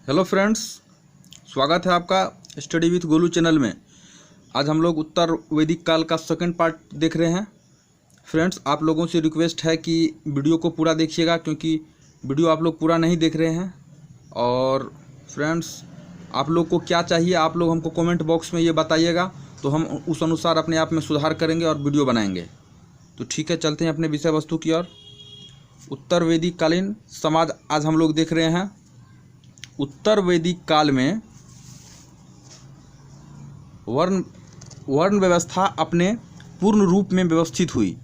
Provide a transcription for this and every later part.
Hello friends, स्वागत है आपका स्टडी विथ गोलू चैनल में। आज हम लोग उत्तर वैदिक काल का सेकंड पार्ट देख रहे हैं। फ्रेंड्स, आप लोगों से रिक्वेस्ट है कि वीडियो को पूरा देखिएगा, क्योंकि वीडियो आप लोग पूरा नहीं देख रहे हैं। और फ्रेंड्स, आप लोग को क्या चाहिए आप लोग हमको कमेंट बॉक्स में ये बताइएगा, तो हम उस अनुसार अपने आप में सुधार करेंगे और वीडियो बनाएंगे। तो ठीक है, चलते हैं अपने विषय वस्तु की ओर। उत्तर वैदिक कालीन समाज आज हम लोग देख रहे हैं। उत्तर वैदिक काल में वर्ण व्यवस्था अपने पूर्ण रूप में व्यवस्थित हुई।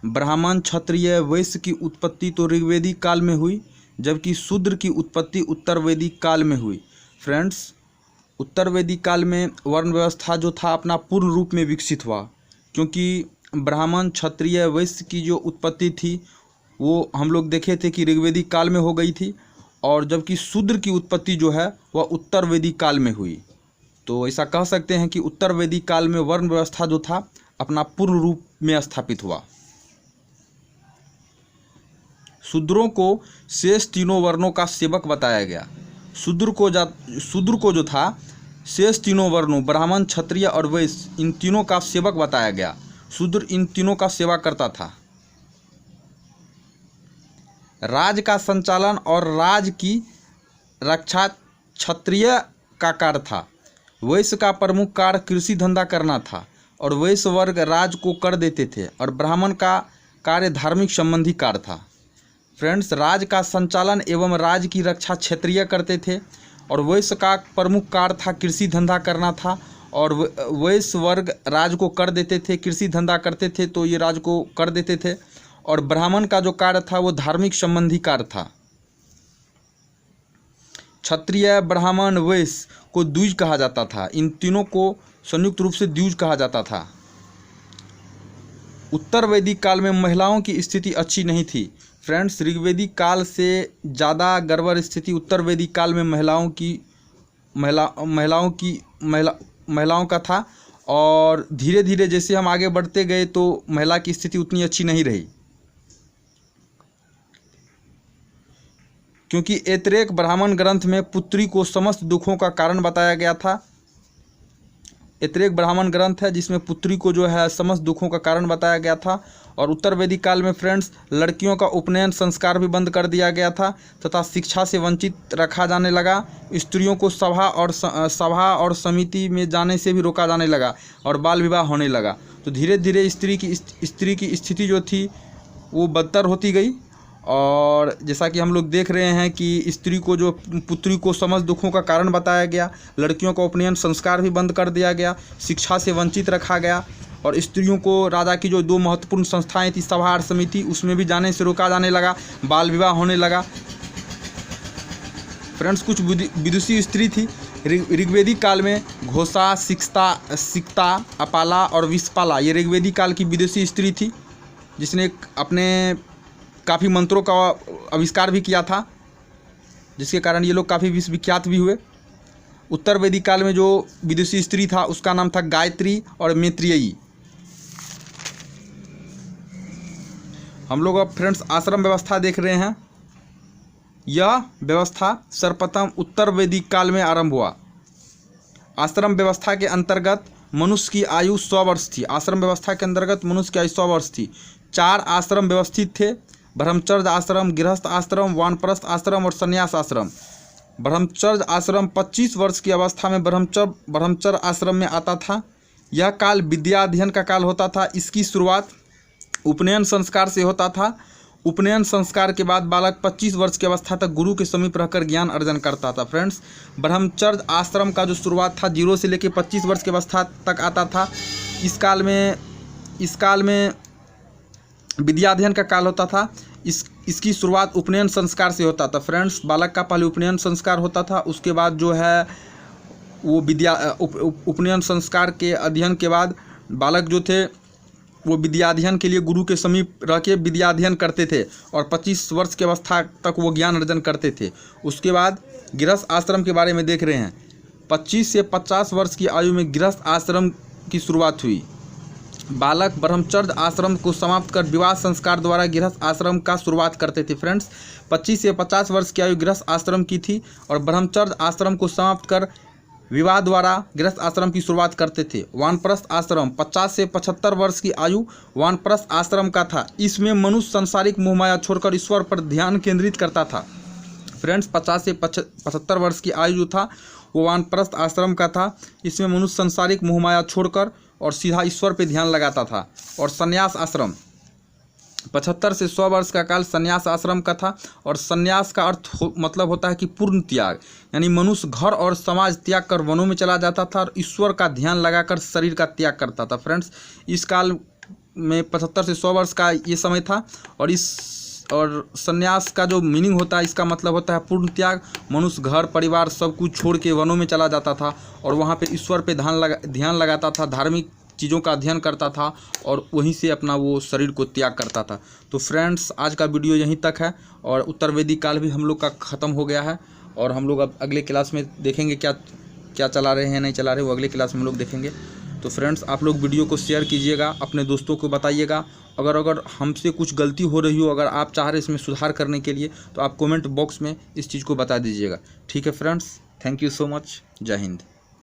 ब्राह्मण, क्षत्रिय, वैश्य की उत्पत्ति तो ऋग्वेदिक काल में हुई, जबकि शूद्र की उत्पत्ति उत्तर वैदिक काल में हुई। फ्रेंड्स, उत्तर वैदिक काल में वर्ण व्यवस्था जो था अपना पूर्ण रूप में विकसित हुआ, क्योंकि ब्राह्मण, क्षत्रिय, वैश्य की जो उत्पत्ति थी वो हम लोग देखे थे कि ऋग्वेदिक काल में हो गई थी, और जबकि शूद्र की उत्पत्ति जो है वह उत्तर वैदिक काल में हुई। तो ऐसा कह सकते हैं कि उत्तर वैदिक काल में वर्ण व्यवस्था जो था अपना पूर्ण रूप में स्थापित हुआ। शूद्रों को शेष तीनों वर्णों का सेवक बताया गया। शूद्र को जो था शेष तीनों वर्णों ब्राह्मण, क्षत्रिय और वैश्य, इन तीनों का सेवक बताया गया। शूद्र इन तीनों का सेवा करता था। राज का संचालन और राज की रक्षा क्षत्रिय का कार्य था। वैश्य का प्रमुख कार्य कृषि धंधा करना था, और वैश्य वर्ग राज को कर देते थे, और ब्राह्मण का कार्य धार्मिक संबंधी कार्य था। फ्रेंड्स, राज का संचालन एवं राज की रक्षा क्षत्रिय करते थे, और वैश्य का प्रमुख कार्य था कृषि धंधा करना था, और वैश्य वर्ग राज को कर देते थे, कृषि धंधा करते थे तो ये राज को कर देते थे। और ब्राह्मण का जो कार्य था वो धार्मिक संबंधी कार्य था। क्षत्रिय, ब्राह्मण, वैश्य को द्विज कहा जाता था। इन तीनों को संयुक्त रूप से द्विज कहा जाता था। उत्तर वैदिक काल में महिलाओं की स्थिति अच्छी नहीं थी। फ्रेंड्स, ऋग्वेदिक काल से ज़्यादा गड़बड़ स्थिति उत्तर वैदिक काल में महिलाओं का था, और धीरे धीरे जैसे हम आगे बढ़ते गए तो महिला की स्थिति उतनी अच्छी नहीं रही, क्योंकि ऐतरेय ब्राह्मण ग्रंथ में पुत्री को समस्त दुखों का कारण बताया गया था। ऐतरेय ब्राह्मण ग्रंथ है जिसमें पुत्री को जो है समस्त दुखों का कारण बताया गया था। और उत्तर वैदिक काल में फ्रेंड्स, लड़कियों का उपनयन संस्कार भी बंद कर दिया गया था तथा शिक्षा से वंचित रखा जाने लगा। स्त्रियों को सभा और समिति में जाने से भी रोका जाने लगा, और बाल विवाह होने लगा। तो धीरे धीरे स्त्री की स्थिति जो थी वो बदतर होती गई। और जैसा कि हम लोग देख रहे हैं कि स्त्री को जो पुत्री को समस्त दुखों का कारण बताया गया, लड़कियों का उपनयन संस्कार भी बंद कर दिया गया, शिक्षा से वंचित रखा गया, और स्त्रियों को राजा की जो दो महत्वपूर्ण संस्थाएं थी, सभा और समिति, उसमें भी जाने से रोका जाने लगा, बाल विवाह होने लगा। फ्रेंड्स, कुछ विदुषी स्त्री थी ऋग्वेदिक काल में। घोषा, सिक्ता, अपाला और विषपाला, ये ऋग्वेदिक काल की विदुषी स्त्री थी, जिसने अपने काफ़ी मंत्रों का आविष्कार भी किया था, जिसके कारण ये लोग काफ़ी विश्वविख्यात भी हुए। उत्तर वैदिक काल में जो विदुषी स्त्री था उसका नाम था गायत्री और मैत्रेयी। हम लोग अब फ्रेंड्स आश्रम व्यवस्था देख रहे हैं। यह व्यवस्था सर्वप्रथम उत्तर वैदिक काल में आरंभ हुआ। आश्रम व्यवस्था के अंतर्गत मनुष्य की आयु 100 वर्ष थी। आश्रम व्यवस्था के अंतर्गत मनुष्य की आयु 100 वर्ष थी। 4 आश्रम व्यवस्थित थे: ब्रह्मचर्य आश्रम, गृहस्थ आश्रम, वानप्रस्थ आश्रम और संन्यास आश्रम। ब्रह्मचर्य आश्रम 25 वर्ष की अवस्था में ब्रह्मचर्य आश्रम में आता था। यह काल विद्या अध्ययन का काल होता था। इसकी शुरुआत उपनयन संस्कार से होता था। उपनयन संस्कार के बाद बालक 25 वर्ष की अवस्था तक गुरु के समीप रहकर ज्ञान अर्जन करता था। फ्रेंड्स, ब्रह्मचर्य आश्रम का जो शुरुआत था 0 से लेकर 25 वर्ष की अवस्था तक आता था। इस काल में विद्याध्ययन का काल होता था। इसकी शुरुआत उपनयन संस्कार से होता था। फ्रेंड्स, बालक का पहले उपनयन संस्कार होता था, उसके बाद जो है वो उपनयन संस्कार के अध्ययन के बाद बालक जो थे वो विद्याध्ययन के लिए गुरु के समीप रह के विद्याध्ययन करते थे, और 25 वर्ष की अवस्था तक वो ज्ञान अर्जन करते थे। उसके बाद गृहस्थ आश्रम के बारे में देख रहे हैं। 25 से 50 वर्ष की आयु में गृहस्थ आश्रम की शुरुआत हुई। बालक ब्रह्मचर्य आश्रम को समाप्त कर विवाह संस्कार द्वारा गृहस्थ आश्रम का शुरुआत करते थे। फ्रेंड्स 25 से 50 वर्ष की आयु गृहस्थ आश्रम की थी और ब्रह्मचर्य आश्रम को समाप्त कर विवाह द्वारा गृहस्थ आश्रम की शुरुआत करते थे। वानप्रस्थ आश्रम 50 से 75 वर्ष की आयु वानप्रस्थ आश्रम का था। इसमें मनुष्य संसारिक मोहमाया छोड़कर ईश्वर पर ध्यान केंद्रित करता था। फ्रेंड्स 50 से 75 वर्ष की आयु जो था वो वानप्रस्थ आश्रम का था। इसमें मनुष्य संसारिक मोहमाया छोड़कर और सीधा ईश्वर पे ध्यान लगाता था। और संन्यास आश्रम 75 से 100 वर्ष का काल संन्यास आश्रम का था। और संन्यास का अर्थ मतलब होता है कि पूर्ण त्याग, यानी मनुष्य घर और समाज त्याग कर वनों में चला जाता था और ईश्वर का ध्यान लगाकर शरीर का त्याग करता था। फ्रेंड्स इस काल में 75 से 100 वर्ष का ये समय था। और संन्यास का जो मीनिंग होता है, इसका मतलब होता है पूर्ण त्याग। मनुष्य घर परिवार सब कुछ छोड़ के वनों में चला जाता था और वहाँ पे ईश्वर पे ध्यान लगाता था, धार्मिक चीज़ों का अध्ययन करता था और वहीं से अपना वो शरीर को त्याग करता था। तो फ्रेंड्स आज का वीडियो यहीं तक है और उत्तर वैदिक काल भी हम लोग का ख़त्म हो गया है। और हम लोग अब अगले क्लास में देखेंगे क्या चला रहे हैं नहीं चला रहे, वो अगले क्लास में हम लोग देखेंगे। तो फ्रेंड्स आप लोग वीडियो को शेयर कीजिएगा, अपने दोस्तों को बताइएगा। अगर हमसे कुछ गलती हो रही हो, अगर आप चाह रहे इसमें सुधार करने के लिए, तो आप कमेंट बॉक्स में इस चीज़ को बता दीजिएगा। ठीक है friends, thank you so much. जय हिंद।